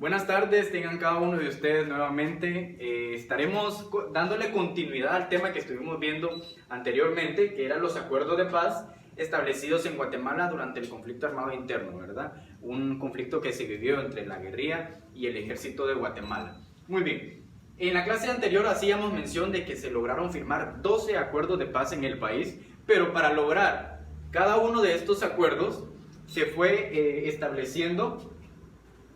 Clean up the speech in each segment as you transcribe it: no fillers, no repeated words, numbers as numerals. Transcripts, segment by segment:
Buenas tardes, tengan cada uno de ustedes nuevamente. Estaremos dándole continuidad al tema que estuvimos viendo anteriormente, que eran los acuerdos de paz establecidos en Guatemala durante el conflicto armado interno, ¿verdad? Un conflicto que se vivió entre la guerrilla y el ejército de Guatemala. Muy bien, en la clase anterior hacíamos mención de que se lograron firmar 12 acuerdos de paz en el país, pero para lograr cada uno de estos acuerdos se fue estableciendo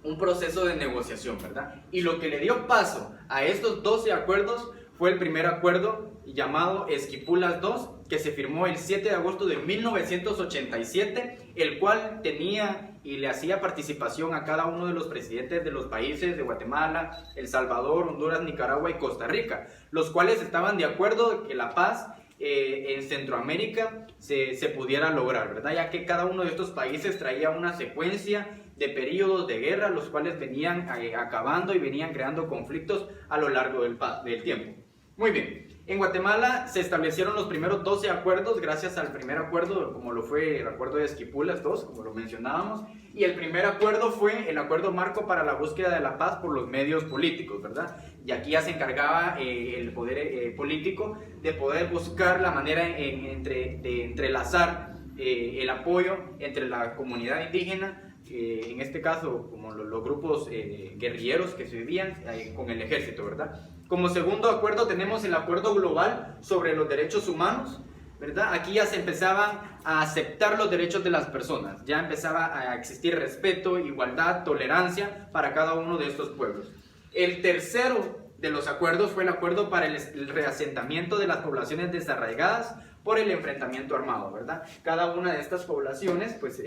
un proceso de negociación, ¿verdad? Y lo que le dio paso a estos 12 acuerdos fue el primer acuerdo llamado Esquipulas II, que se firmó el 7 de agosto de 1987, el cual tenía y le hacía participación a cada uno de los presidentes de los países de Guatemala, El Salvador, Honduras, Nicaragua y Costa Rica, los cuales estaban de acuerdo de que la paz en Centroamérica se pudiera lograr, ¿verdad? Ya que cada uno de estos países traía una secuencia de periodos de guerra, los cuales venían acabando y venían creando conflictos a lo largo del tiempo. Muy bien, en Guatemala se establecieron los primeros 12 acuerdos gracias al primer acuerdo, como lo fue el acuerdo de Esquipulas II, como lo mencionábamos, y el primer acuerdo fue el acuerdo marco para la búsqueda de la paz por los medios políticos, ¿verdad? Y aquí ya se encargaba el poder político de poder buscar la manera de entrelazar el apoyo entre la comunidad indígena, en este caso como los grupos guerrilleros que se vivían con el ejército, ¿verdad? Como segundo acuerdo tenemos el acuerdo global sobre los derechos humanos, ¿verdad? Aquí ya se empezaban a aceptar los derechos de las personas, ya empezaba a existir respeto, igualdad, tolerancia para cada uno de estos pueblos. El tercero de los acuerdos fue el acuerdo para el reasentamiento de las poblaciones desarraigadas por el enfrentamiento armado, ¿verdad? Cada una de estas poblaciones pues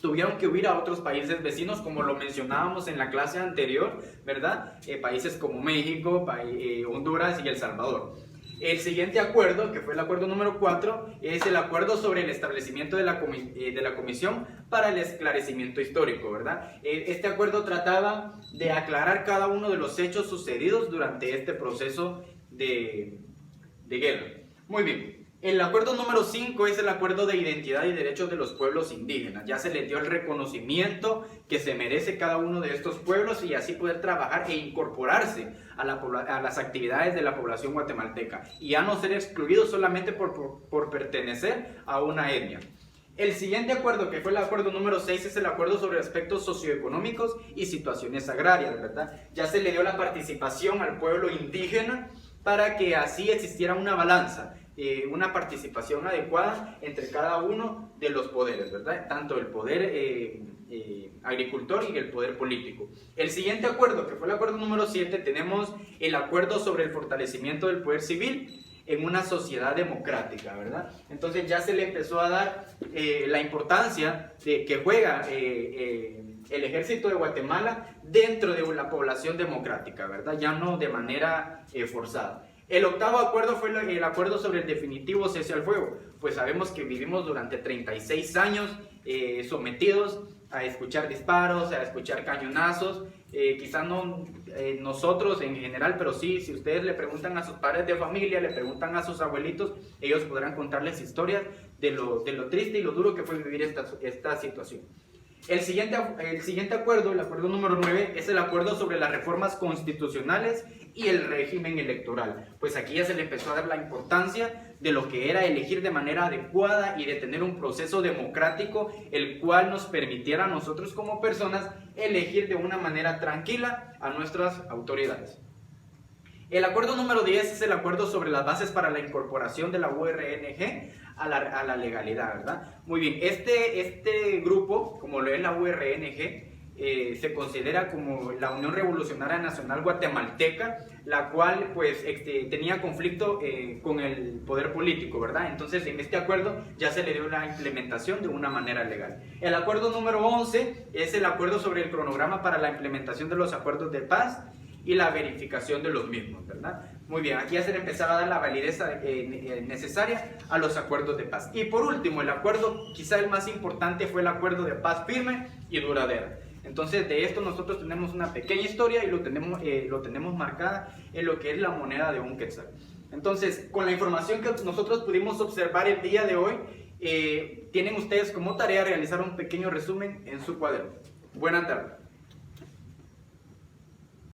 tuvieron que huir a otros países vecinos, como lo mencionábamos en la clase anterior, ¿verdad? Países como México, Honduras y El Salvador. El siguiente acuerdo, que fue el acuerdo número 4, es el acuerdo sobre el establecimiento de la Comisión para el Esclarecimiento Histórico, ¿verdad? Este acuerdo trataba de aclarar cada uno de los hechos sucedidos durante este proceso de guerra. Muy bien. El acuerdo número 5 es el acuerdo de identidad y derechos de los pueblos indígenas. Ya se les dio el reconocimiento que se merece cada uno de estos pueblos y así poder trabajar e incorporarse a las actividades de la población guatemalteca y ya no ser excluidos solamente por pertenecer a una etnia. El siguiente acuerdo, que fue el acuerdo número 6, es el acuerdo sobre aspectos socioeconómicos y situaciones agrarias, ¿verdad? Ya se le dio la participación al pueblo indígena para que así existiera una balanza, una participación adecuada entre cada uno de los poderes, ¿verdad? Tanto el poder agricultor y el poder político. El siguiente acuerdo, que fue el acuerdo número 7, tenemos el acuerdo sobre el fortalecimiento del poder civil en una sociedad democrática, ¿verdad? Entonces ya se le empezó a dar la importancia que juega el ejército de Guatemala dentro de la población democrática, ¿verdad? Ya no de manera forzada. El octavo acuerdo fue el acuerdo sobre el definitivo cese al fuego. Pues sabemos que vivimos durante 36 años sometidos a escuchar disparos, a escuchar cañonazos, quizás no nosotros en general, pero sí, si ustedes le preguntan a sus padres de familia, le preguntan a sus abuelitos, ellos podrán contarles historias de lo triste y lo duro que fue vivir esta situación. El siguiente acuerdo, el acuerdo número 9, es el acuerdo sobre las reformas constitucionales y el régimen electoral. Pues aquí ya se le empezó a dar la importancia de lo que era elegir de manera adecuada y de tener un proceso democrático, el cual nos permitiera a nosotros como personas elegir de una manera tranquila a nuestras autoridades. El acuerdo número 10 es el acuerdo sobre las bases para la incorporación de la URNG a la legalidad, ¿verdad? Muy bien, este grupo, como lo es la URNG, se considera como la Unión Revolucionaria Nacional Guatemalteca, la cual pues tenía conflicto con el poder político, ¿verdad? Entonces en este acuerdo ya se le dio la implementación de una manera legal. El acuerdo número 11 es el acuerdo sobre el cronograma para la implementación de los acuerdos de paz y la verificación de los mismos, ¿verdad? Muy bien, aquí ya se le empezaba a dar la validez necesaria a los acuerdos de paz. Y por último, el acuerdo, quizá el más importante, fue el acuerdo de paz firme y duradera. Entonces de esto nosotros tenemos una pequeña historia y lo tenemos marcada en lo que es la moneda de un quetzal. Entonces, con la información que nosotros pudimos observar el día de hoy, tienen ustedes como tarea realizar un pequeño resumen en su cuaderno. Buenas tardes.